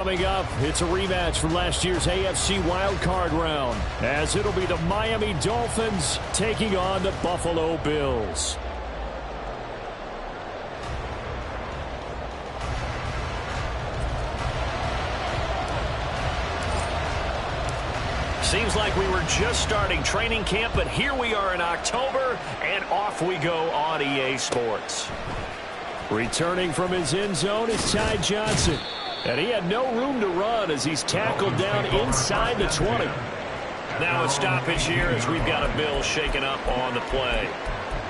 Coming up, it's a rematch from last year's AFC wildcard round, as it'll be the Miami Dolphins taking on the Buffalo Bills. Seems like we were just starting training camp, but here we are in October, and off we go on EA Sports. Returning from his end zone is Ty Johnson. And he had no room to run as he's tackled down inside the 20. Now a stoppage here as we've got a Bill shaken up on the play.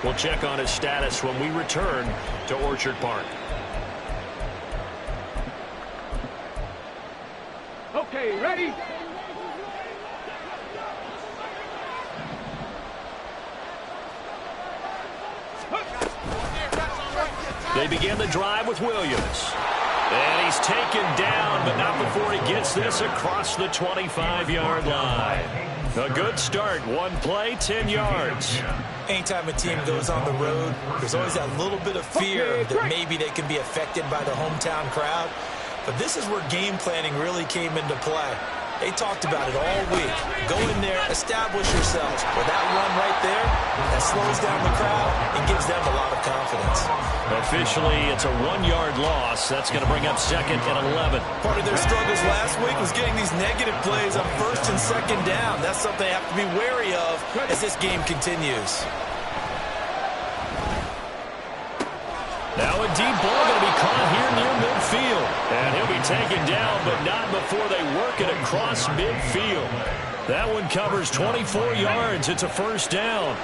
We'll check on his status when we return to Orchard Park. Okay, ready? They begin the drive with Williams. And he's taken down, but not before he gets this across the 25-yard line. A good start. One play, 10 yards. Anytime a team goes on the road, there's always that little bit of fear that maybe they can be affected by the hometown crowd. But this is where game planning really came into play. They talked about it all week. Go in there, establish yourselves. With that run right there, that slows down the crowd and gives them a lot of confidence. Officially, it's a 1-yard loss. That's going to bring up 2nd and 11. Part of their struggles last week was getting these negative plays on 1st and 2nd down. That's something they have to be wary of as this game continues. Now a deep ball going to be caught here near midfield. And he'll be taken down, but not before they work it across midfield. That one covers 24 yards. It's a first down.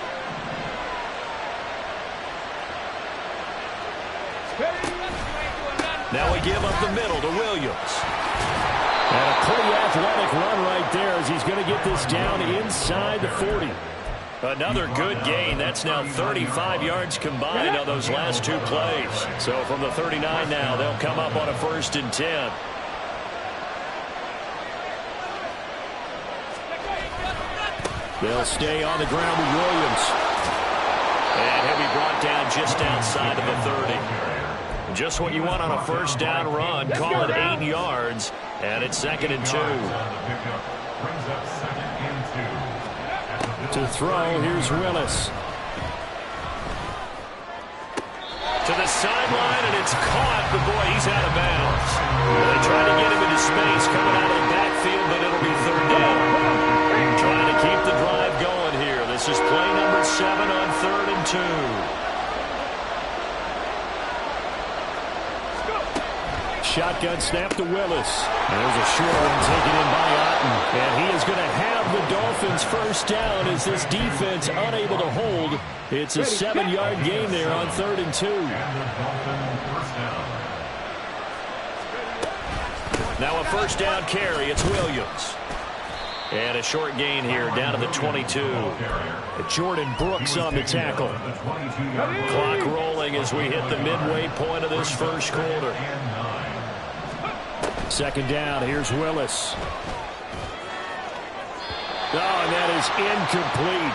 Now we give up the middle to Williams. And a pretty athletic run right there as he's going to get this down inside the 40. Another good gain. That's now 35 yards combined on those last two plays. So from the 39 now, they'll come up on a 1st and 10. They'll stay on the ground with Williams. And he'll be brought down just outside of the 30. Just what you want on a first down run. Call it 8 yards. And it's 2nd and 2. To throw, here's Willis. To the sideline, and it's caught, but boy, he's out of bounds. They try to get him into space coming out of the backfield, but it'll be 3rd down. Trying to keep the drive going here. This is play number 7 on 3rd and 2. Shotgun snap to Willis. There's a short one taken in by Otten. And he is going to have the Dolphins first down as this defense unable to hold. It's a 7-yard gain there on 3rd and 2. Now a first down carry. It's Williams. And a short gain here down to the 22. Jordan Brooks on the tackle. Clock rolling as we hit the midway point of this first quarter. 2nd down, here's Willis. Oh, and that is incomplete.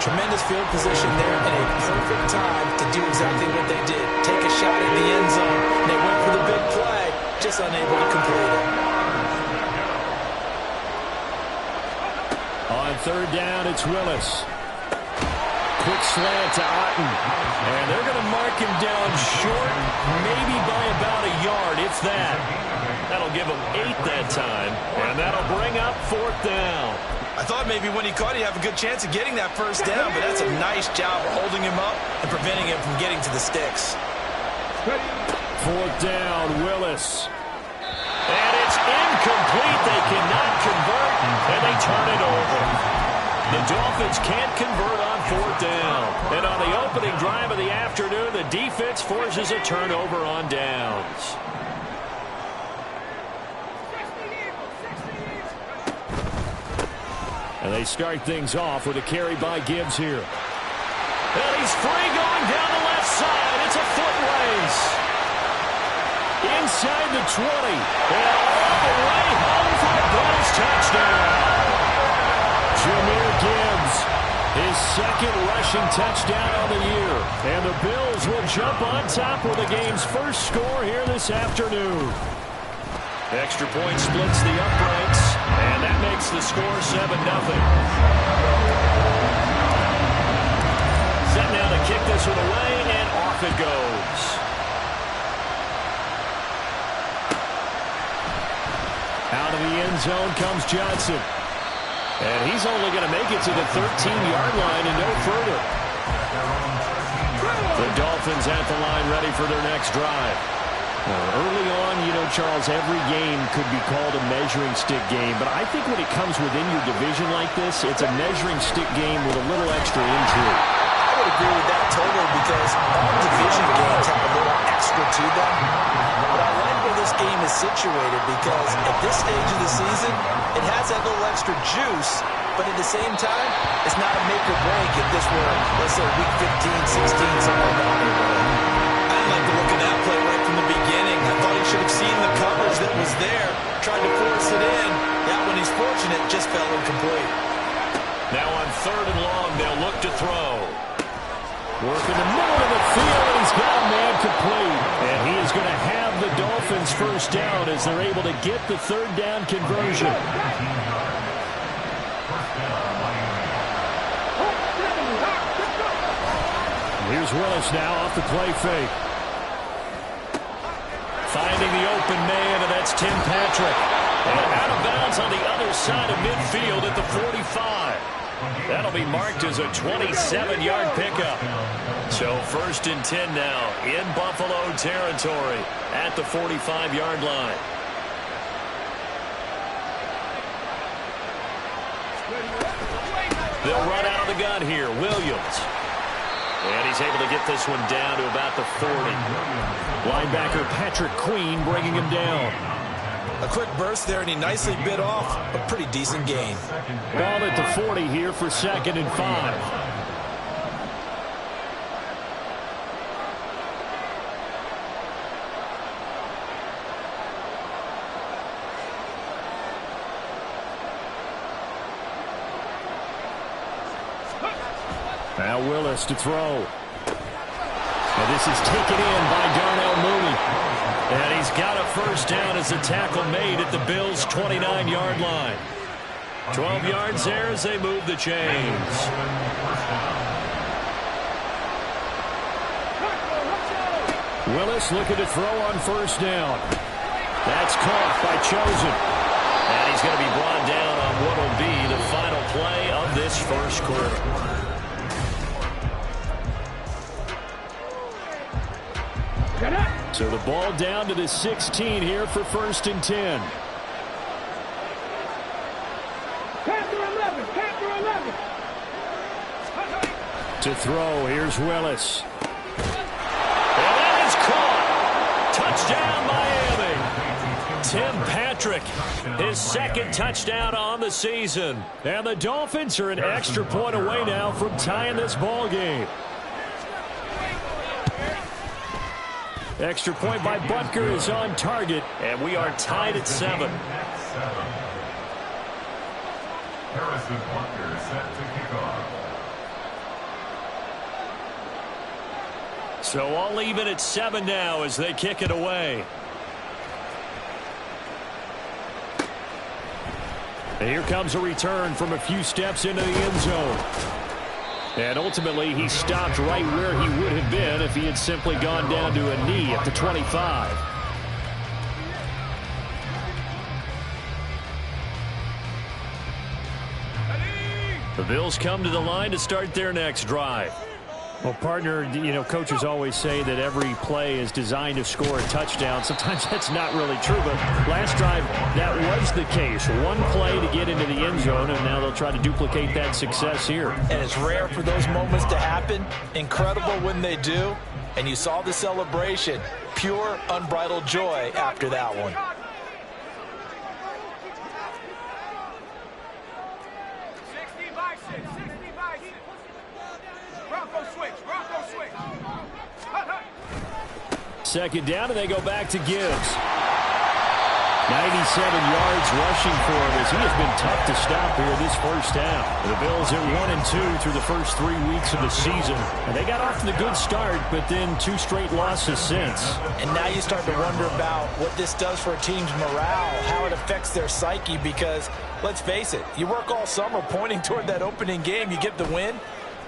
Tremendous field position there and a perfect time to do exactly what they did. Take a shot at the end zone. They went for the big play, just unable to complete it. On 3rd down, it's Willis. Quick slant to Otten. And they're going to mark him down short, maybe by about a yard, if that. That'll give him 8 that time, and that'll bring up 4th down. I thought maybe when he caught it, he'd have a good chance of getting that first down, but that's a nice job of holding him up and preventing him from getting to the sticks. 4th down, Willis. And it's incomplete. They cannot convert, and they turn it over. The Dolphins can't convert on 4th down. And on the opening drive of the afternoon, the defense forces a turnover on downs. And they start things off with a carry by Gibbs here. And he's free going down the left side. It's a foot race. Inside the 20. And all the way home for the Bills touchdown. Jahmyr Gibbs, his 2nd rushing touchdown on the year. And the Bills will jump on top with the game's first score here this afternoon. Extra point splits the uprights, and that makes the score 7-0. Set now to kick this one away, and off it goes. Out of the end zone comes Johnson. And he's only going to make it to the 13-yard line and no further. The Dolphins at the line ready for their next drive. Early on, you know, Charles, every game could be called a measuring stick game. But I think when it comes within your division like this, it's a measuring stick game with a little extra intrigue. I would agree with that totally because all division games have a little extra to them. But I like where this game is situated because at this stage of the season, it has that little extra juice. But at the same time, it's not a make or break if this were, let's say, week 15, 16, somewhere down the road. I like the look of that play right from the beginning. I thought he should have seen the coverage that was there, tried to force it in. That one, he's fortunate, just fell incomplete. Now on 3rd and long, they'll look to throw. Work in the middle of the field, and he's got a man complete. And he is going to have the Dolphins first down as they're able to get the 3rd down conversion. Here's Willis now off the play fake. Finding the open man, and that's Tim Patrick. And out of bounds on the other side of midfield at the 45. That'll be marked as a 27-yard pickup. So 1st and 10 now in Buffalo territory at the 45-yard line. They'll run out of the gun here. Williams. And he's able to get this one down to about the 40. Linebacker Patrick Queen bringing him down. A quick burst there, and he nicely bit off a pretty decent gain. Ball at the 40 here for 2nd and 5. Now Willis to throw. And this is taken in by Darnell Mooney. And he's got a first down as a tackle made at the Bills' 29-yard line. 12 yards there as they move the chains. Willis looking to throw on 1st down. That's caught by Chosen. And he's going to be brought down on what will be the final play of this 1st quarter. So the ball down to the 16 here for 1st and 10. To throw, here's Willis. And that is caught. Touchdown, Miami. Tim Patrick, his 2nd touchdown on the season. And the Dolphins are an extra point away now from tying this ball game. Extra point by Butker is on target, and we are tied at 7. Harrison Butker set to kick off. So all even at 7 now as they kick it away. And here comes a return from a few steps into the end zone. And ultimately, he stopped right where he would have been if he had simply gone down to a knee at the 25. The Bills come to the line to start their next drive. Well, partner, you know, coaches always say that every play is designed to score a touchdown. Sometimes that's not really true, but last drive, that was the case. One play to get into the end zone, and now they'll try to duplicate that success here. And it's rare for those moments to happen. Incredible when they do. And you saw the celebration. Pure, unbridled joy after that one. Second down, and they go back to Gibbs. 97 yards rushing for him as he has been tough to stop here this first half. The Bills at 1-2 through the first 3 weeks of the season. And they got off to a good start, but then 2 straight losses since. And now you start to wonder about what this does for a team's morale, how it affects their psyche, because let's face it, you work all summer pointing toward that opening game, you get the win,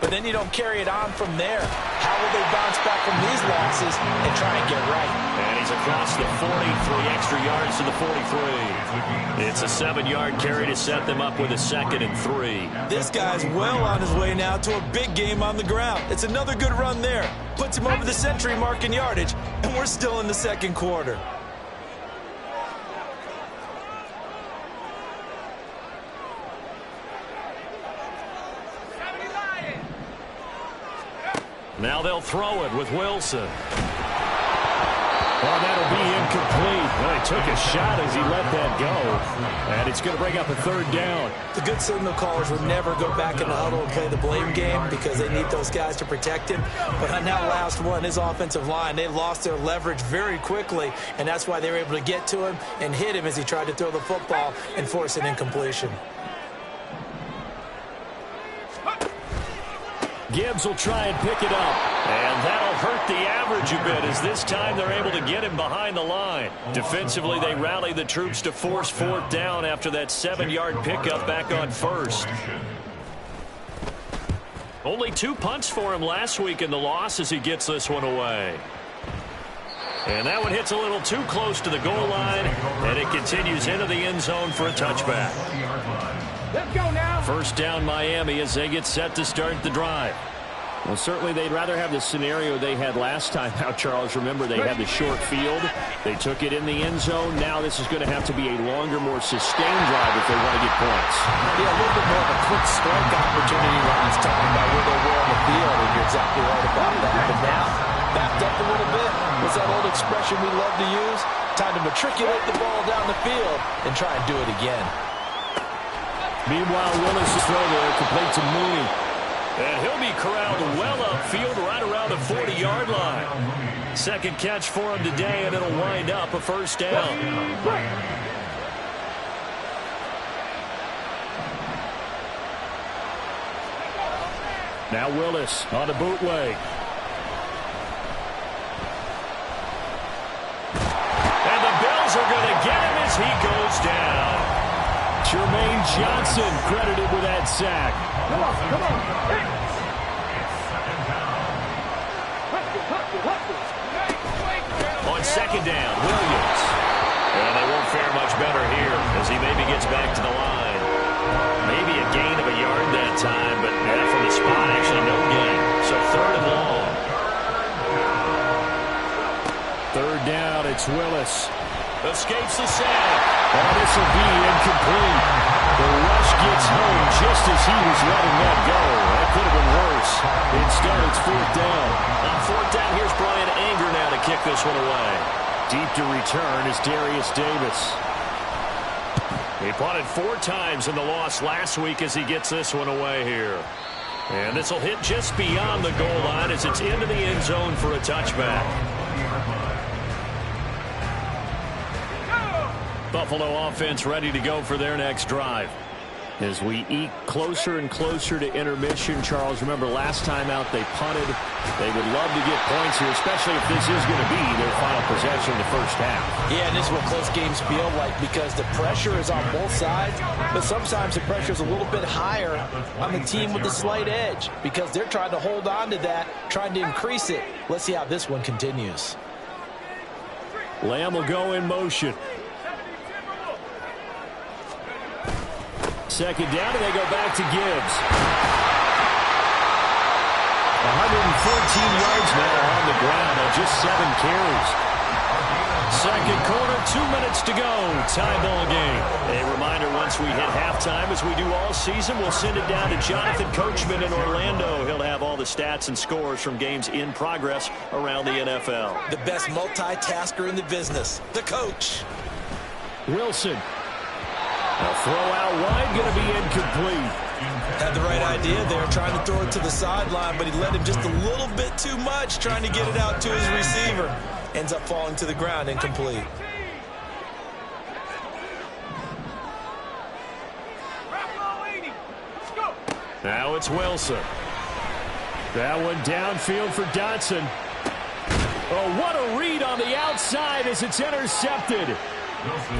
but then you don't carry it on from there. How will they bounce back from these losses and try and get right? And he's across the 40, 3 extra yards to the 43. It's a 7-yard carry to set them up with a 2nd and 3. This guy's well on his way now to a big game on the ground. It's another good run there. Puts him over the century mark in yardage, and we're still in the second quarter. Now they'll throw it with Wilson. Oh, that'll be incomplete. Well, he took a shot as he let that go. And it's going to bring up a 3rd down. The good signal callers would never go back in the huddle and play the blame game because they need those guys to protect him. But on that last one, his offensive line, they lost their leverage very quickly, and that's why they were able to get to him and hit him as he tried to throw the football and force an incompletion. Gibbs will try and pick it up. And that'll hurt the average a bit as this time they're able to get him behind the line. Defensively, they rally the troops to force 4th down after that 7-yard pickup back on 1st. Only 2 punts for him last week in the loss as he gets this one away. And that one hits a little too close to the goal line, and it continues into the end zone for a touchback. Let's go now. 1st down Miami as they get set to start the drive. Well, certainly they'd rather have the scenario they had last time out, Charles. Remember, they had the short field. They took it in the end zone. Now this is going to have to be a longer, more sustained drive if they want to get points. Yeah, a little bit more of a quick strike opportunity last time by where they were on the field, and you're exactly right about that. But now, backed up a little bit. What's that old expression we love to use? Time to matriculate the ball down the field and try and do it again. Meanwhile, Willis' throw there complete to Mooney. And he'll be corralled well upfield right around the 40-yard line. 2nd catch for him today, and it'll wind up a 1st down. Now Willis on a bootleg. And the Bills are going to get him as he goes down. Jermaine Johnson credited with that sack. Come on. On 2nd down, Williams. And they won't fare much better here as he maybe gets back to the line. Maybe a gain of a yard that time, but from the spot, actually no gain. So 3rd and long. 3rd down, it's Willis. Escapes the sack. Oh, this will be incomplete. The rush gets home just as he was letting that go. That could have been worse. Instead, it's 4th down. On 4th down, here's Brian Anger now to kick this one away. Deep to return is Darius Davis. He punted 4 times in the loss last week as he gets this one away here. And this will hit just beyond the goal line as it's into the end zone for a touchback. Buffalo offense ready to go for their next drive. As we eke closer and closer to intermission, Charles, remember last time out they punted. They would love to get points here, especially if this is going to be their final possession in the first half. Yeah, and this is what close games feel like because the pressure is on both sides, but sometimes the pressure is a little bit higher on the team with the slight edge because they're trying to hold on to that, trying to increase it. Let's see how this one continues. Lamb will go in motion. 2nd down, and they go back to Gibbs. 114 yards now on the ground on just 7 carries. 2nd quarter, 2 minutes to go. Tie ball game. A reminder, once we hit halftime, as we do all season, we'll send it down to Jonathan Coachman in Orlando. He'll have all the stats and scores from games in progress around the NFL. The best multitasker in the business, the coach. Wilson. A throw out wide, going to be incomplete. Had the right idea there, trying to throw it to the sideline, but he let him just a little bit too much, trying to get it out to his receiver. Ends up falling to the ground, incomplete. Now it's Wilson. That one downfield for Dotson. Oh, what a read on the outside as it's intercepted.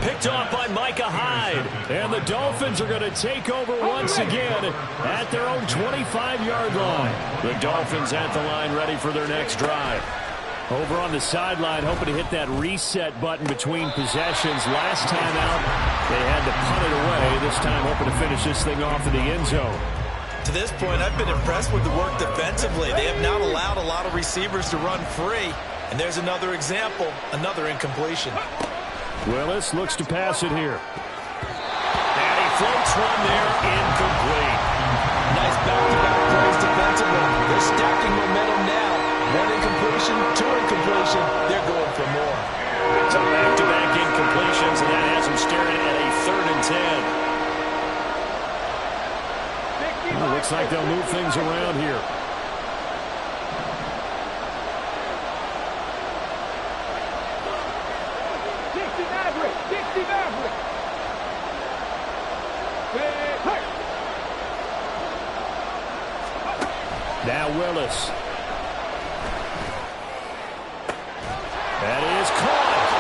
Picked off by Micah Hyde. And the Dolphins are going to take over once again at their own 25-yard line. The Dolphins at the line ready for their next drive. Over on the sideline, hoping to hit that reset button between possessions. Last time out, they had to punt it away. This time, hoping to finish this thing off in the end zone. To this point, I've been impressed with the work defensively. They have not allowed a lot of receivers to run free. And there's another example, another incompletion. Willis looks to pass it here. And he floats one there, incomplete. Nice back-to-back plays defensively. They're stacking momentum now. One incompletion, two incompletion. They're going for more. So back-to-back incompletions, and that has them staring at a 3rd and 10. Well, looks like they'll move things around here. Now Willis. That is caught.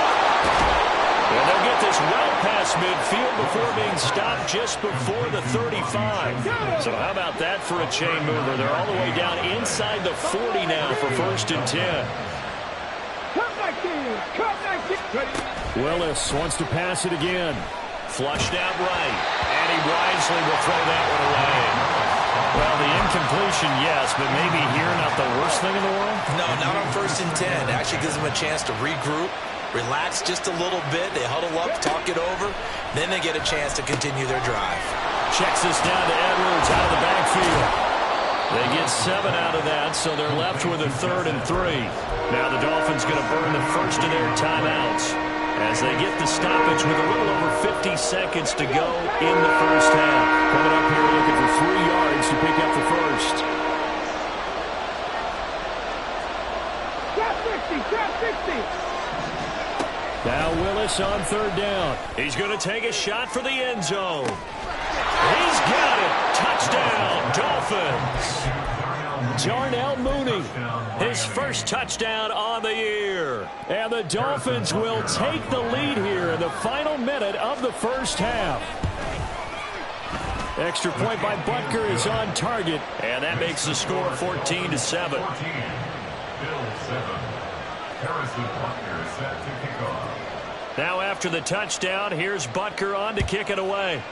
And they'll get this well past midfield before being stopped just before the 35. So how about that for a chain mover? They're all the way down inside the 40 now for 1st and 10. Willis wants to pass it again. Flushed out right. And he wisely will throw that one away. Well, the incompletion, yes, but maybe here not the worst thing in the world? No, not on 1st and 10. Actually gives them a chance to regroup, relax just a little bit. They huddle up, talk it over. Then they get a chance to continue their drive. Checks this down to Edwards out of the backfield. They get 7 out of that, so they're left with a 3rd and 3. Now the Dolphins going to burn the first of their timeouts as they get the stoppage with a little over 50 seconds to go in the first half. Coming up here looking for 3 yards to pick up the first. Now Willis on 3rd down. He's going to take a shot for the end zone. He's got it. Touchdown, Dolphins. Darnell Mooney, his first touchdown on the year. And the Dolphins will take the lead here in the final minute of the first half. Extra point by Butker is on target, and that makes the score 14-7. Now after the touchdown, here's Butker on to kick it away.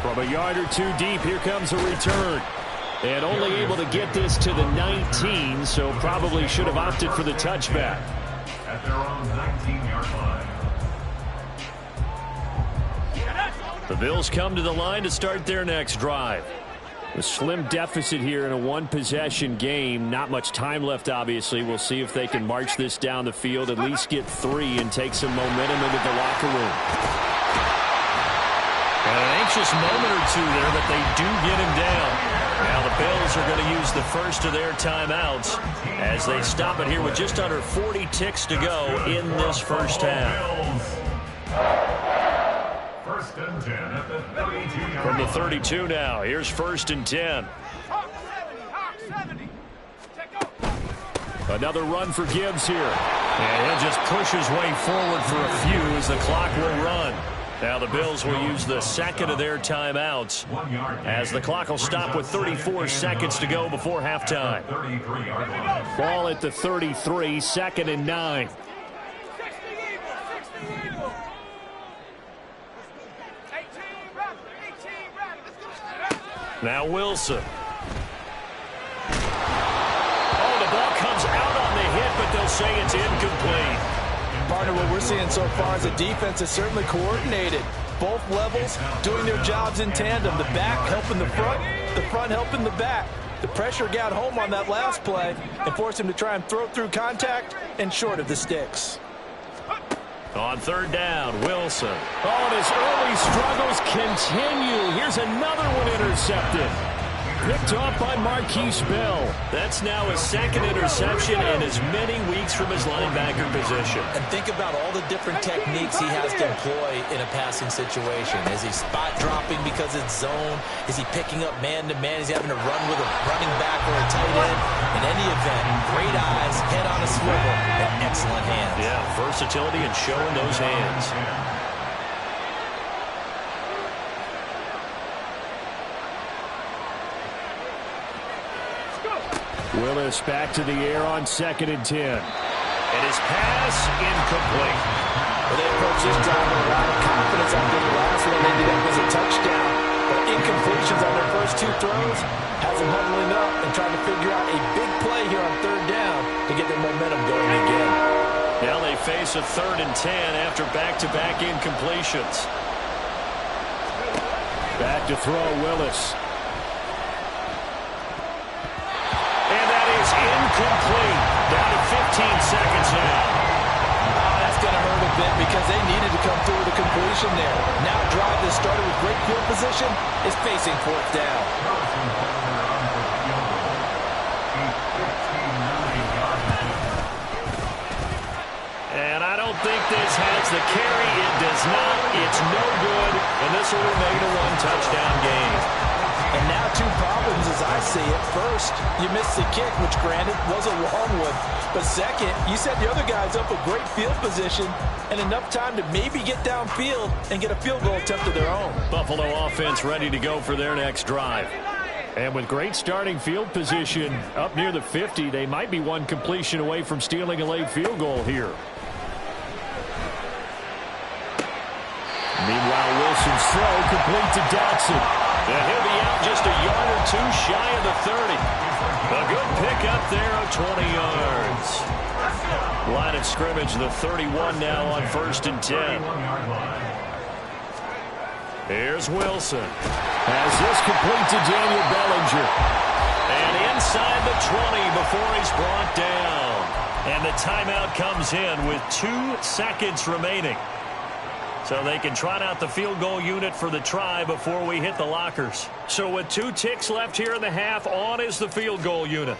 From a yard or 2 deep, here comes a return. And only able to get this to the 19, so probably should have opted for the touchback. At their own 19-yard line. The Bills come to the line to start their next drive. A slim deficit here in a 1-possession game. Not much time left, obviously. We'll see if they can march this down the field, at least get 3 and take some momentum into the locker room. And an anxious moment or 2 there, but they do get him down. Now the Bills are going to use the first of their timeouts as they stop it here with just under 40 ticks to go in this first half. 1st and 10 at the 32-yard From the 32 now, here's 1st and 10. Another run for Gibbs here. And he'll just push his way forward for a few as the clock will run. Now the Bills will use the second of their timeouts as the clock will stop with 34 seconds to go before halftime. Ball at the 33, 2nd and 9. Now Wilson. Oh, the ball comes out on the hit, but they'll say it's incomplete. Partner, what we're seeing so far is the defense is certainly coordinated. Both levels doing their jobs in tandem. The back helping the front helping the back. The pressure got home on that last play and forced him to try and throw through contact and short of the sticks. On 3rd down, Wilson. Oh, and his early struggles continue. Here's another one intercepted. Picked off by Marquise Bell. That's now his second interception and as many weeks from his linebacker position. And think about all the different techniques he has to employ in a passing situation. Is he spot dropping because it's zone? Is he picking up man-to-man? Is he having to run with a running back or a tight end? In any event, great eyes, head on a swivel, and excellent hands. Yeah, versatility and showing those hands. Willis back to the air on 2nd and 10. And his pass incomplete. Well, they approached this drive with a lot of confidence after the last one ended up as a touchdown. But incompletions on their first 2 throws has them huddling up and trying to figure out a big play here on 3rd down to get their momentum going again. Now they face a 3rd and 10 after back-to-back incompletions. Back to throw, Willis. Incomplete. Down to 15 seconds now. Oh, that's going to hurt a bit because they needed to come through with a completion there. Now a drive that started with great field position is facing 4th down. And I don't think this has the carry. It does not. It's no good. And this will remain a 1-touchdown game. And now 2 problems as I see it. First, you missed the kick, which granted was a long one. But second, you set the other guys up with great field position and enough time to maybe get downfield and get a field goal attempt of their own. Buffalo offense ready to go for their next drive. And with great starting field position up near the 50, they might be one completion away from stealing a late field goal here. Meanwhile, Wilson's throw complete to Dotson. And he'll be out just a yard or 2 shy of the 30. A good pickup there of 20 yards. Line of scrimmage, the 31 now on 1st and 10. Here's Wilson. Has this complete to Daniel Bellinger. And inside the 20 before he's brought down. And the timeout comes in with 2 seconds remaining. So they can trot out the field goal unit for the try before we hit the lockers. So with 2 ticks left here in the half, on is the field goal unit.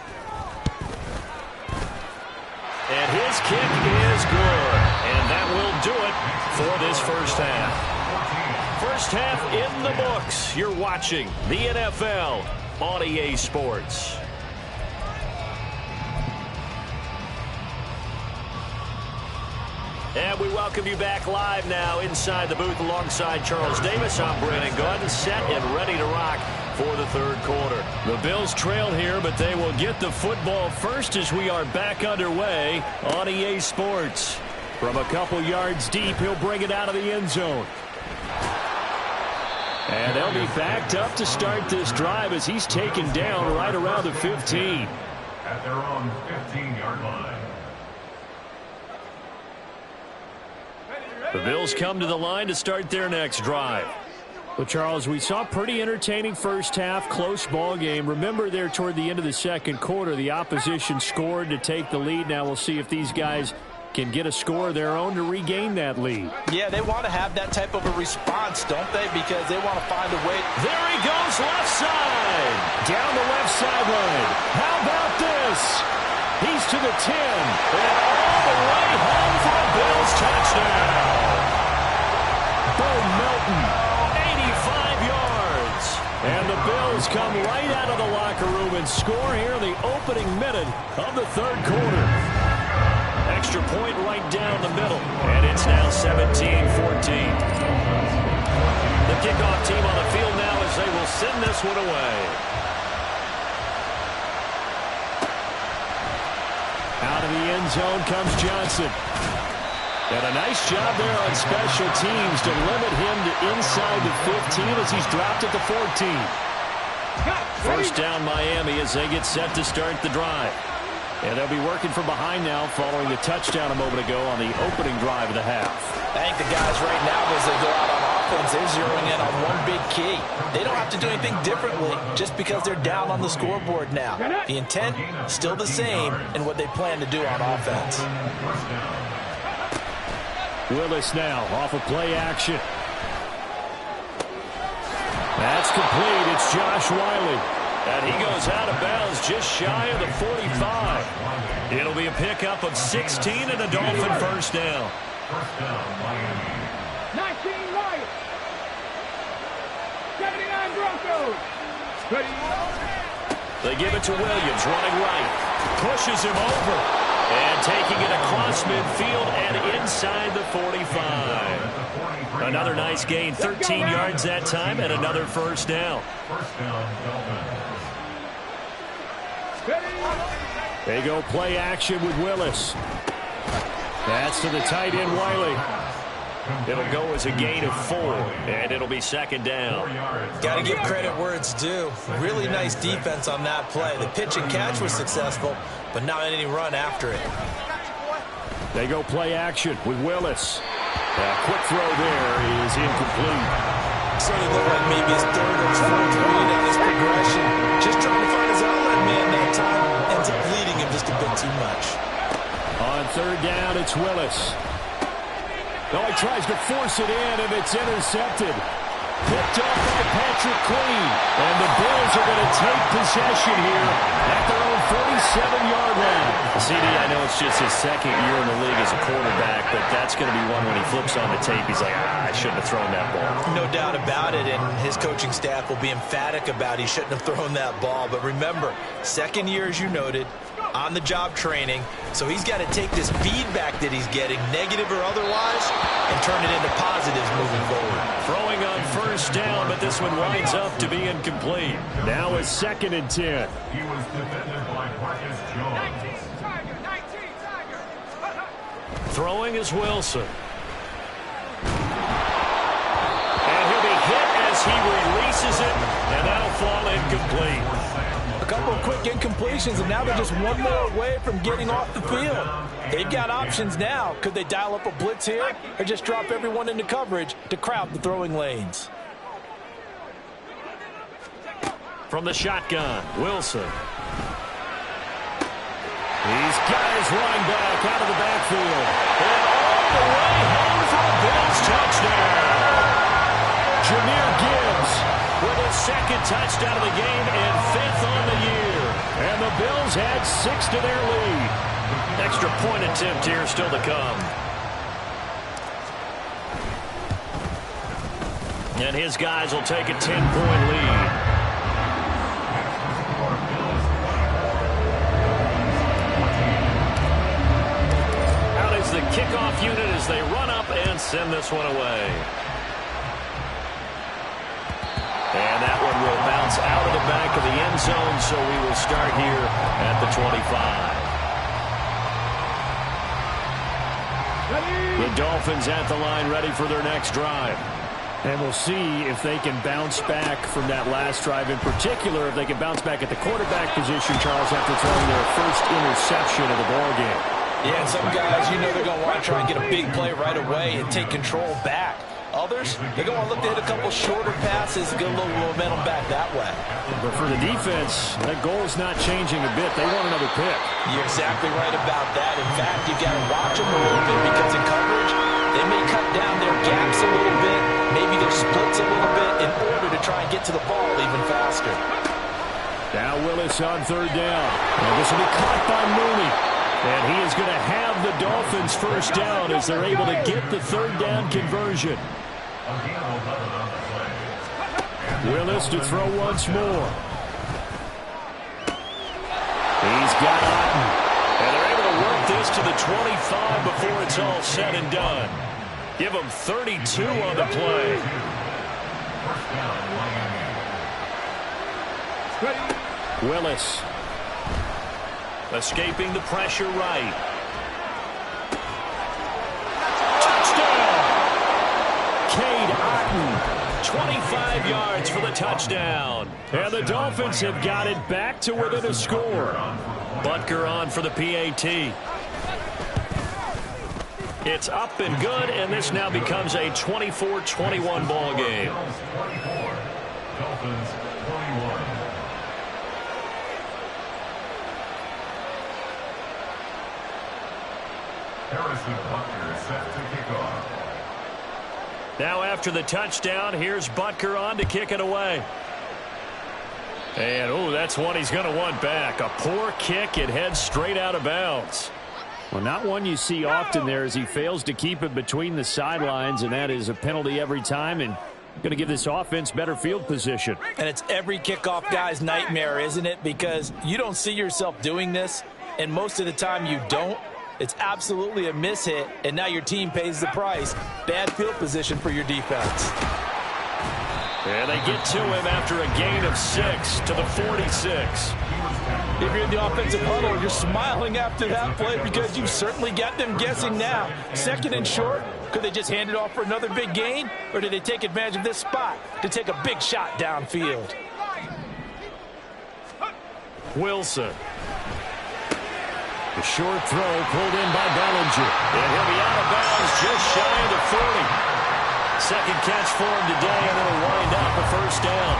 And his kick is good. And that will do it for this first half. First half in the books. You're watching the NFL on EA Sports. And we welcome you back live now inside the booth alongside Charles Davis. I'm Brandon Gaudin, set and ready to rock for the 3rd quarter. The Bills trail here, but they will get the football first as we are back underway on EA Sports. From a couple yards deep, he'll bring it out of the end zone. And they'll be backed up to start this drive as he's taken down right around the 15. At their own 15-yard line. The Bills come to the line to start their next drive. Well, Charles, we saw pretty entertaining first half, close ball game. Remember there toward the end of the 2nd quarter, the opposition scored to take the lead. Now we'll see if these guys can get a score of their own to regain that lead. Yeah, they want to have that type of a response, don't they? Because they want to find a way. There he goes, left side. Down the left sideline. How about this? He's to the 10. And all the way home for a Bills touchdown. Bo Melton, 85 yards. And the Bills come right out of the locker room and score here in the opening minute of the 3rd quarter. Extra point right down the middle. And it's now 17-14. The kickoff team on the field now as they will send this one away. Out of the end zone comes Johnson. And a nice job there on special teams to limit him to inside the 15 as he's dropped at the 14. First down Miami as they get set to start the drive. And they'll be working from behind now following the touchdown a moment ago on the opening drive of the half. I think the guys right now as they go out on offense, they're zeroing in on one big key. They don't have to do anything differently just because they're down on the scoreboard now. The intent still the same in what they plan to do on offense. Willis now off of play action. That's complete. It's Josh Wiley. And he goes out of bounds just shy of the 45. It'll be a pickup of 16 and a Dolphin first down. First down, Miami. 19 Lions. 79 Broncos. They give it to Williams, running right. Pushes him over. And taking it across midfield and inside the 45. Another nice gain, 13 yards that time, and another first down. First down, Dolphins. They go play action with Willis. That's to the tight end, Wiley. It'll go as a gain of 4, and it'll be second down. Got to give credit where it's due. Really nice defense on that play. The pitch and catch was successful, but not any run after it. They go play action with Willis. A quick throw there is incomplete. Certainly looked like maybe his third or fourth read on his progression. Just trying to find his outlet man that time. Ends up leading him just a bit too much. On third down, it's Willis. Oh, he tries to force it in, and it's intercepted. Picked up by Patrick Queen. And the Bills are going to take possession here at their own 47-yard line. CD, I know it's just his second year in the league as a quarterback, but that's going to be one when he flips on the tape. He's like, I shouldn't have thrown that ball. No doubt about it, and his coaching staff will be emphatic about he shouldn't have thrown that ball. But remember, second year, as you noted, on-the-job training, so he's got to take this feedback that he's getting, negative or otherwise, and turn it into positives moving forward. Throwing on first down, but this one winds up to be incomplete. Now it's 2nd and 10. He was defended by Marcus Jones. Throwing is Wilson. And he'll be hit as he releases it, and that'll fall incomplete. A couple of quick incompletions, and now they're just one more away from getting off the field. They've got options now. Could they dial up a blitz here or just drop everyone into coverage to crowd the throwing lanes? From the shotgun, Wilson. He's got his running back out of the backfield. And all the way home for a Bills touchdown. Jahmyr Gibbs with his second touchdown of the game and 5th on the year. And the Bills had 6 to their lead. Extra point attempt here still to come. And his guys will take a 10-point lead. Out is the kickoff unit as they run up and send this one away. And that one will bounce out of the back of the end zone, so we will start here at the 25. The Dolphins at the line ready for their next drive. And we'll see if they can bounce back from that last drive. In particular, if they can bounce back at the quarterback position, Charles, after throwing their first interception of the ballgame. Yeah, and some guys, you know they're going to want to try and get a big play right away and take control back. Others, they're going to look to hit a couple shorter passes and get a little momentum back that way. But for the defense, that goal is not changing a bit. They want another pick. You're exactly right about that. In fact, you've got to watch them a little bit because in coverage, they may cut down their gaps a little bit, maybe their splits a little bit in order to try and get to the ball even faster. Now Willis on third down. And this will be caught by Mooney. And he is going to have the Dolphins first down as they're able to get the third down conversion. Willis to throw once more. He's got Otten. And they're able to work this to the 25 before it's all said and done. Give them 32 on the play. Willis. Escaping the pressure right. Touchdown! Cade Otten, 25 yards for the touchdown. And the Dolphins have got it back to within a score. Butker on for the PAT. It's up and good, and this now becomes a 24-21 ball game. Dolphins 21. Harrison Butker set to kick off. Now after the touchdown, here's Butker on to kick it away. And, oh, that's one he's going to want back. A poor kick. It heads straight out of bounds. Well, not one you see often there as he fails to keep it between the sidelines, and that is a penalty every time, and going to give this offense better field position. And it's every kickoff guy's nightmare, isn't it? Because you don't see yourself doing this, and most of the time you don't. It's absolutely a mishit, and now your team pays the price. Bad field position for your defense. And they get to him after a gain of 6 to the 46. If you're in the offensive huddle, you're smiling after that play because you've certainly got them guessing now. 2nd and short, could they just hand it off for another big gain? Or did they take advantage of this spot to take a big shot downfield? Wilson. The short throw pulled in by Bellinger. And he'll be out of bounds just shy of the 40. Second catch for him today, and it'll wind up a first down.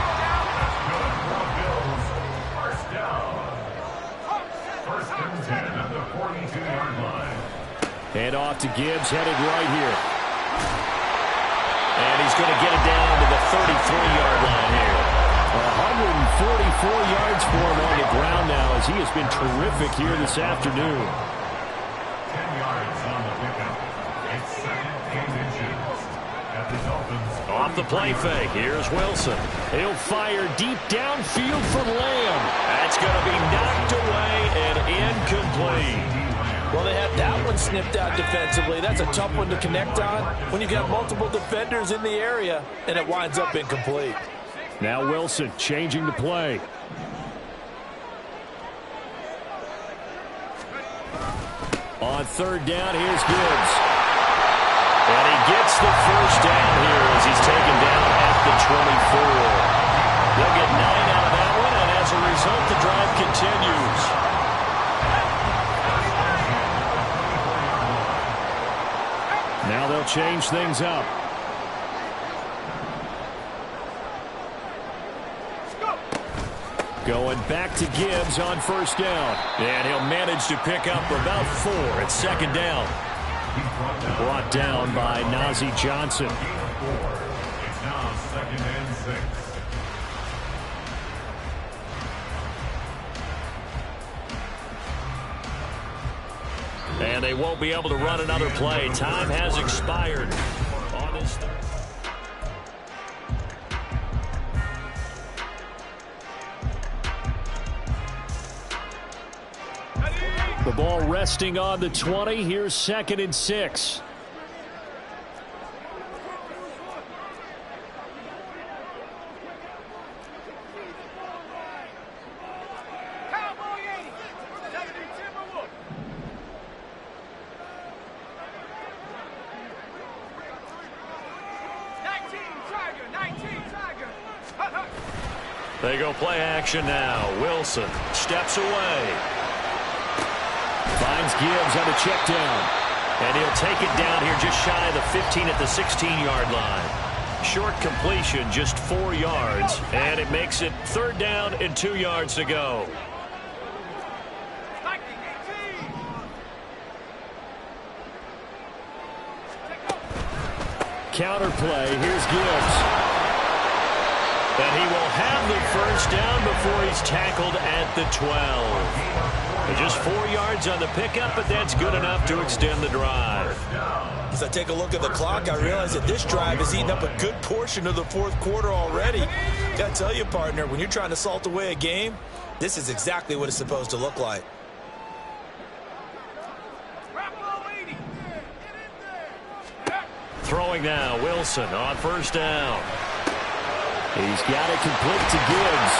First down. 1st and 10 at the 42-yard line. And off to Gibbs, headed right here. And he's going to get it down to the 33-yard line here. 144 yards for him on the ground now as he has been terrific here this afternoon. 10 yards on the pickup. It's 2nd and inches. At the Dolphins. Off the play fake, here's Wilson. He'll fire deep downfield for Lamb. That's going to be knocked away and incomplete. Well, they had that one snipped out defensively. That's a tough one to connect on when you've got multiple defenders in the area, and it winds up incomplete. Now Wilson changing the play. On 3rd down, here's Gibbs. And he gets the first down here as he's taken down at the 24. They'll get 9 out of that one, and as a result, the drive continues. Now they'll change things up. Going back to Gibbs on 1st down. And he'll manage to pick up about 4 at 2nd down. Brought down by Najee Johnson. It's now 2nd and 6. And they won't be able to run another play. Time has expired on this third. The ball resting on the 20. Here's 2nd and 6. They go play action now. Wilson steps away. Finds Gibbs on a check down. And he'll take it down here just shy of the 15 at the 16-yard line. Short completion, just 4 yards. And it makes it 3rd down and 2 yards to go. Counter play. Here's Gibbs. And he will have the first down before he's tackled at the 12. Just 4 yards on the pickup, but that's good enough to extend the drive. As I take a look at the clock, I realize that this drive has eaten up a good portion of the 4th quarter already. Got to tell you, partner, when you're trying to salt away a game, this is exactly what it's supposed to look like. Throwing now, Wilson on 1st down. He's got it complete to Gibbs.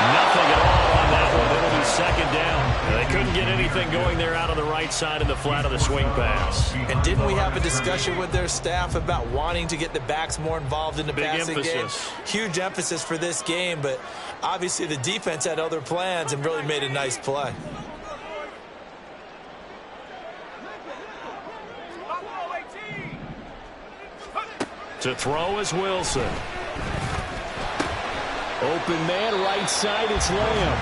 Nothing at all on that one. It'll be 2nd down. They couldn't get anything going there out on the right side of the flat of the swing pass. And didn't we have a discussion with their staff about wanting to get the backs more involved in the passing game? Huge emphasis for this game, but obviously the defense had other plans and really made a nice play. To throw is Wilson. Open man, right side, it's Lamb.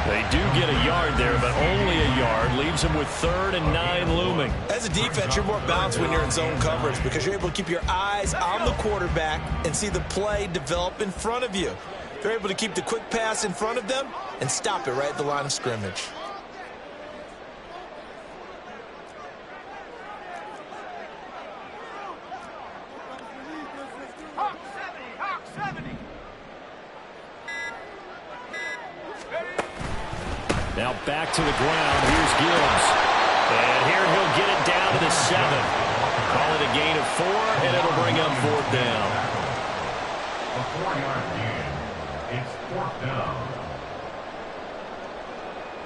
They do get a yard there, but only a yard. Leaves them with 3rd and 9 looming. As a defense, you're more balanced when you're in zone coverage because you're able to keep your eyes on the quarterback and see the play develop in front of you. They're able to keep the quick pass in front of them and stop it right at the line of scrimmage. Now back to the ground. Here's Gibbs. And here he'll get it down to the 7. Call it a gain of 4, and it'll bring up 4th down. A 4-yard gain. It's 4th down.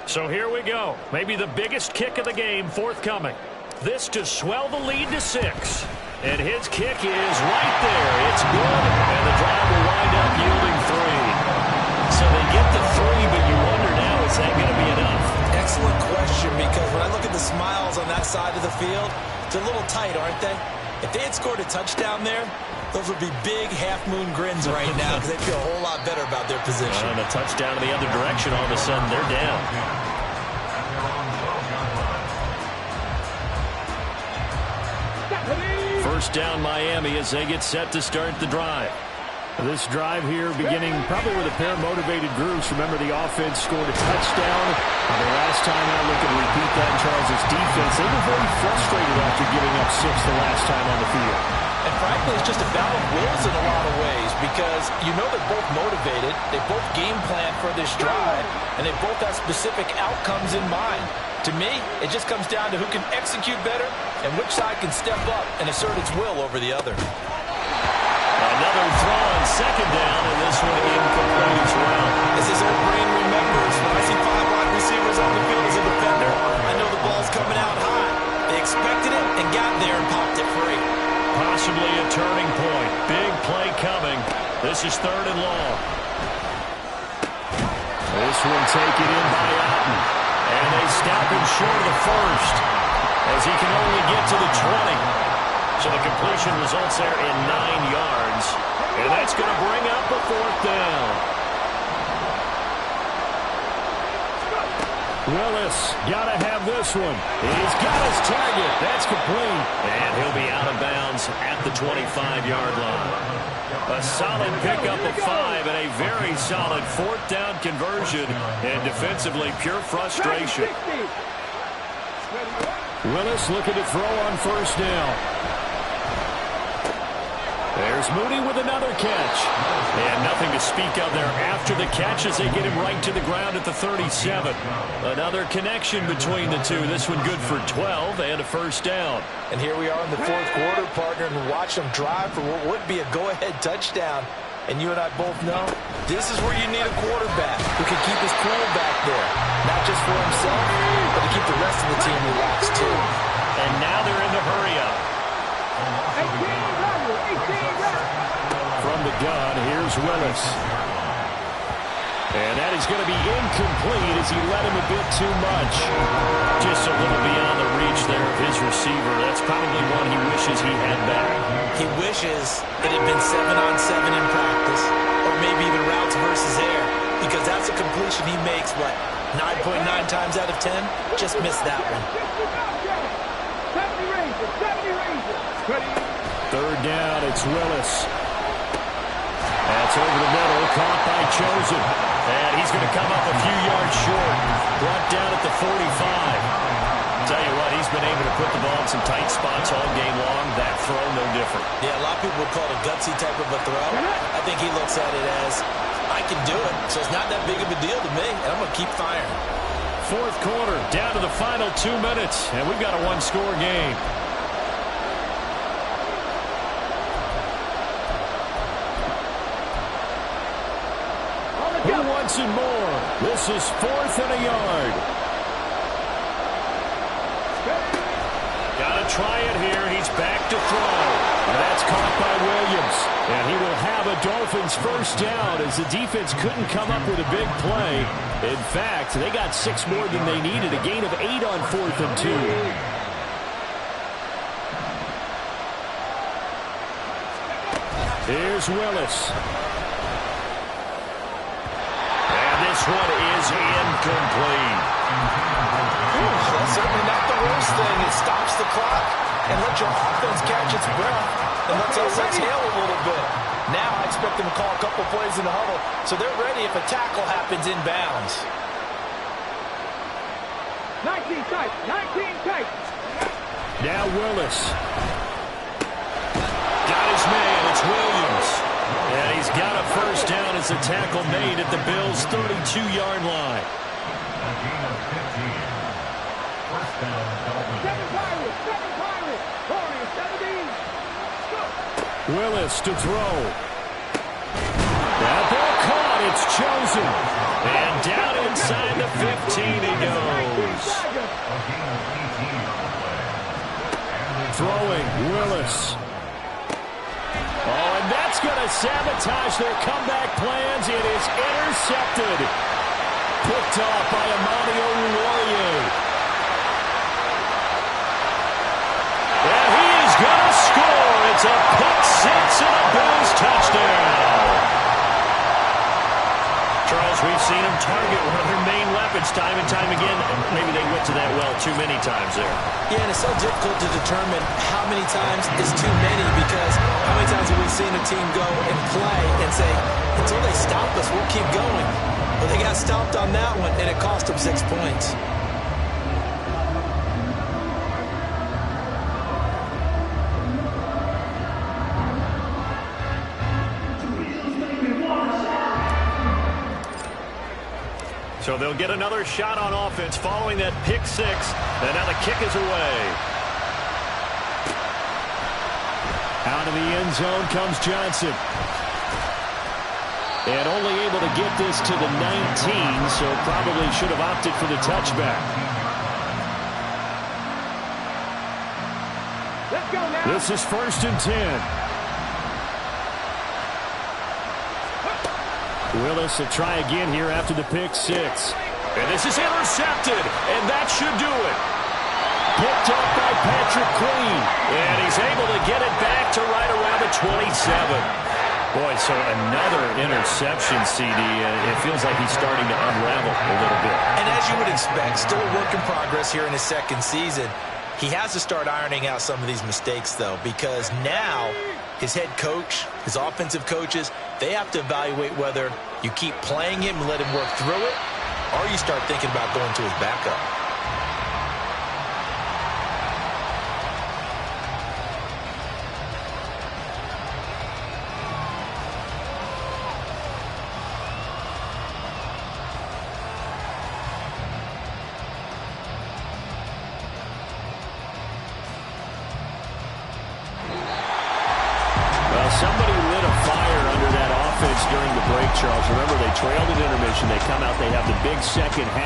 So here we go. Maybe the biggest kick of the game forthcoming. This to swell the lead to 6. And his kick is right there. It's good, and the drive will wind up yielding 3. So they get the 3, but you wonder now, is that going to be enough? Excellent question, because when I look at the smiles on that side of the field, they're a little tight, aren't they? If they had scored a touchdown there, those would be big half-moon grins right now because they feel a whole lot better about their position. And a touchdown in the other direction, all of a sudden they're down. First down Miami as they get set to start the drive. This drive here beginning probably with a pair of motivated groups. Remember, the offense scored a touchdown. The last time out, looking to repeat that in Charles' defense. They were very frustrated after giving up 6 the last time on the field. And frankly, it's just a battle of wills in a lot of ways because you know they're both motivated. They both game plan for this drive, and they both have specific outcomes in mind. To me, it just comes down to who can execute better and which side can step up and assert its will over the other. Another throw on 2nd down, and this one incomplete as well. As his old brain remembers, when I see 5 wide receivers on the field as a defender, I know the ball's coming out high. They expected it and got there and popped it free. Possibly a turning point. Big play coming. This is 3rd and long. This one taken in by Otten. And they stop him short of the 1st as he can only get to the 20. So the completion results there in 9 yards. And that's going to bring up a 4th down. Willis got to have this one. He's got his target. That's complete. And he'll be out of bounds at the 25-yard line. A solid pickup of 5 and a very solid 4th down conversion. And defensively, pure frustration. Willis looking to throw on 1st down. There's Mooney with another catch. And nothing to speak of there after the catch as they get him right to the ground at the 37. Another connection between the two. This one good for 12 and a 1st down. And here we are in the 4th quarter, partner, and watch them drive for what would be a go-ahead touchdown. And you and I both know this is where you need a quarterback who can keep his cool back there. Not just for himself, but to keep the rest of the team relaxed too. And now they're in the hurry-up. From the gun, here's Willis. And that is going to be incomplete as he let him a bit too much. Just a little beyond the reach there of his receiver. That's probably one he wishes he had back. He wishes it had been 7-on-7 in practice, or maybe even routes versus air, because that's a completion he makes, what, 9.9 times out of 10? Just missed that one. 3rd down, it's Willis. That's over the middle, caught by Chosen. And he's going to come up a few yards short. Brought down at the 45. Tell you what, he's been able to put the ball in some tight spots all game long. That throw, no different. Yeah, a lot of people would call it a gutsy type of a throw. I think he looks at it as, I can do it, so it's not that big of a deal to me, and I'm going to keep firing. 4th quarter, down to the final 2 minutes, and we've got a 1-score game. Who wants it more? This is 4th and a yard. Got to try it here. He's back to throw. And that's caught by Williams. And he will have a Dolphins 1st down as the defense couldn't come up with a big play. In fact, they got 6 more than they needed. A gain of 8 on 4th and 2. Here's Willis. This one is incomplete. That's certainly not the worst thing. It stops the clock and lets your offense catch its breath and lets us exhale a little bit. Now I expect them to call a couple plays in the huddle so they're ready if a tackle happens inbounds. 19 tight, 19 tight. Now Willis. Got his man, it's Williams. And he's got a first down as the tackle made at the Bills' 32-yard line. A gain of 15. First down, Dolphins. 7 Pirates, 40, 17. Willis to throw. That ball caught, it's chosen. And down inside the 15 he goes. A gain of 18 on the play. Throwing, Willis. Oh, and that's going to sabotage their comeback plans. It is intercepted. Picked off by Amani Oruwariye. And he is going to score. It's a pick six and a Bills touchdown. Charles, we've seen him target one of their main weapons time and time again. Maybe they went to that well too many times there. Yeah, and it's so difficult to determine how many times is too many, because how many times have we seen a team go and play and say, until they stop us, we'll keep going. Well, they got stopped on that one, and it cost them 6 points. So they'll get another shot on offense following that pick six. And now the kick is away. Out of the end zone comes Johnson. And only able to get this to the 19, so probably should have opted for the touchback. Let's go now. This is 1st and 10. Willis will try again here after the pick six. And this is intercepted, and that should do it. Picked up by Patrick Queen, and he's able to get it back to right around the 27. Boy, so another interception, CD. It feels like he's starting to unravel a little bit. And as you would expect, still a work in progress here in his second season. He has to start ironing out some of these mistakes, though, because now his head coach, his offensive coaches, they have to evaluate whether you keep playing him and let him work through it, or you start thinking about going to his backup. Somebody lit a fire under that offense during the break, Charles. Remember, they trailed at intermission. They come out, they have the big second half.